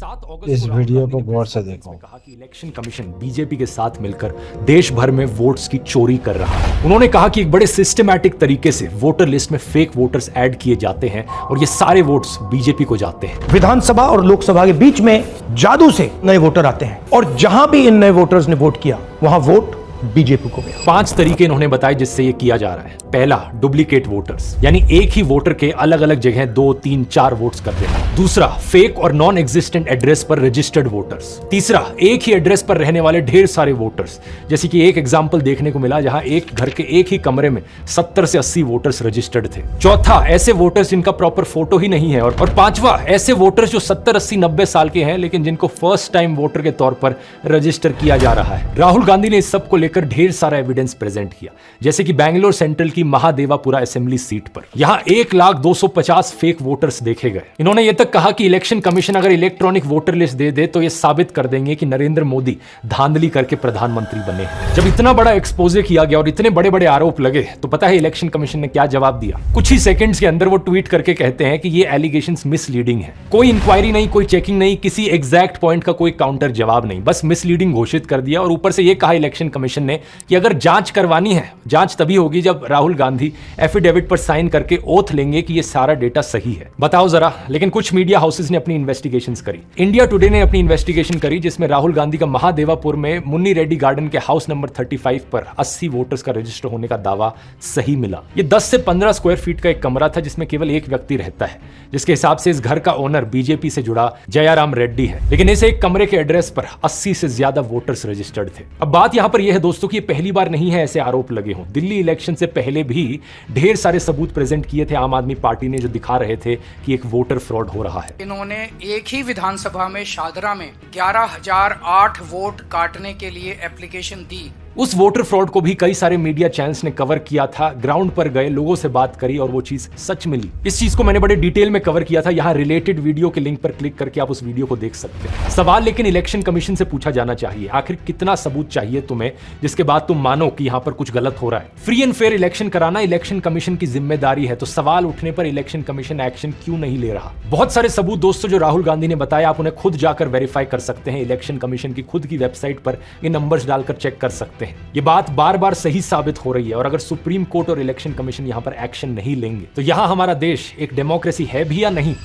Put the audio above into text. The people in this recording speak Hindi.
7 अगस्त इस को वीडियो राहुल को गांधी ने गौर प्रेस से कॉन्फ्रेंस में देखो। कहा कि इलेक्शन कमीशन बीजेपी के साथ मिलकर देश भर में वोट्स की चोरी कर रहा है। उन्होंने कहा कि एक बड़े सिस्टमैटिक तरीके से वोटर लिस्ट में फेक वोटर्स ऐड किए जाते हैं और ये सारे वोट्स बीजेपी को जाते हैं। विधानसभा और लोकसभा के बीच में जादू से नए वोटर आते हैं और जहां भी इन नए वोटर्स ने वोट किया वहां वोट बीजेपी को गया। 5 तरीके इन्होंने बताए जिससे ये किया जा रहा है। पहला, डुप्लीकेट वोटर्स, यानी एक ही वोटर के अलग अलग जगह 2, 3, 4 वोट्स कर देना। दूसरा, फेक और नॉन एग्जिस्टेंट एड्रेस पर रजिस्टर्ड वोटर्स। तीसरा, एक ही एड्रेस पर रहने वाले ढेर सारे वोटर्स, जैसे कि एक एग्जाम्पल देखने को मिला जहां एक घर के एक ही कमरे में 70 से 80 वोटर्स रजिस्टर्ड थे। चौथा, ऐसे वोटर्स जिनका प्रॉपर फोटो ही नहीं है। और पांचवा, ऐसे वोटर्स जो 70, 80, 90 साल के हैं लेकिन जिनको फर्स्ट टाइम वोटर के तौर पर रजिस्टर किया जा रहा है। राहुल गांधी ने इस सब को लेकर ढेर सारा एविडेंस प्रेजेंट किया, जैसे कि बैंगलोर सेंट्रल की महादेवापुरा असेंबली सीट पर यहां 1,250 फेक वोटर्स देखे गए। इन्होंने यह तक कहा कि इलेक्शन कमीशन अगर इलेक्ट्रॉनिक वोटर लिस्ट दे दे तो यह साबित कर देंगे कि नरेंद्र मोदी धांधली करके प्रधानमंत्री बने हैं। जब इतना बड़ा एक्सपोजे किया गया और इतने बड़े बड़े आरोप लगे तो पता है इलेक्शन कमीशन ने क्या जवाब दिया? कुछ ही सेकंड्स के अंदर वो ट्वीट करके कहते हैं कि ये एलिगेशंस मिसलीडिंग है। कोई इंक्वायरी नहीं, कोई चेकिंग नहीं, किसी एग्जैक्ट पॉइंट का कोई काउंटर जवाब नहीं, बस मिसलीडिंग घोषित कर दिया। और ऊपर से यह कहा इलेक्शन कमीशन ने कि अगर जांच करवानी है, जांच तभी होगी जब राहुल गांधी एफिडेविट पर साइन करके ओथ लेंगे कि ये सारा डेटा सही है। बताओ जरा। लेकिन कुछ मीडिया हाउसेस ने अपनी इन्वेस्टिगेशंस करी। इंडिया टुडे ने अपनी इन्वेस्टिगेशन करी जिसमें राहुल गांधी का महादेवापुर में मुन्नी रेड्डी गार्डन के हाउस नंबर 35 पर 80 वोटर्स का रजिस्टर होने का दावा सही मिला। ये 10 से 15 स्क्वायर फीट का एक कमरा था जिसमें केवल एक व्यक्ति रहता है, जिसके हिसाब से इस घर का ओनर बीजेपी से जुड़ा जयाराम रेड्डी है। लेकिन इस एक कमरे के एड्रेस पर 80 से ज्यादा वोटर्स रजिस्टर्ड थे। अब बात यहां पर यह है दोस्तों कि पहली बार नहीं है ऐसे आरोप लगे हों। दिल्ली इलेक्शन से पहले भी ढेर सारे सबूत प्रेजेंट किए थे आम आदमी पार्टी ने, जो दिखा रहे थे कि एक वोटर फ्रॉड हो रहा है। इन्होंने एक ही विधानसभा में शादरा में 11,008 वोट काटने के लिए एप्लीकेशन दी। उस वोटर फ्रॉड को भी कई सारे मीडिया चैनल्स ने कवर किया था, ग्राउंड पर गए, लोगों से बात करी और वो चीज सच मिली। इस चीज को मैंने बड़े डिटेल में कवर किया था। यहाँ रिलेटेड वीडियो के लिंक पर क्लिक करके आप उस वीडियो को देख सकते हैं। सवाल लेकिन इलेक्शन कमीशन से पूछा जाना चाहिए, आखिर कितना सबूत चाहिए तुम्हें जिसके बाद तुम मानो कि यहाँ पर कुछ गलत हो रहा है। फ्री एंड फेयर इलेक्शन कराना इलेक्शन कमीशन की जिम्मेदारी है, तो सवाल उठने पर इलेक्शन कमीशन एक्शन क्यों नहीं ले रहा? बहुत सारे सबूत दोस्तों जो राहुल गांधी ने बताया, आप उन्हें खुद जाकर वेरीफाई कर सकते हैं। इलेक्शन कमीशन की खुद की वेबसाइट पर ये नंबर्स डालकर चेक कर सकते हैं। ये बात बार बार सही साबित हो रही है और अगर सुप्रीम कोर्ट और इलेक्शन कमीशन यहां पर एक्शन नहीं लेंगे तो यहां हमारा देश एक डेमोक्रेसी है भी या नहीं?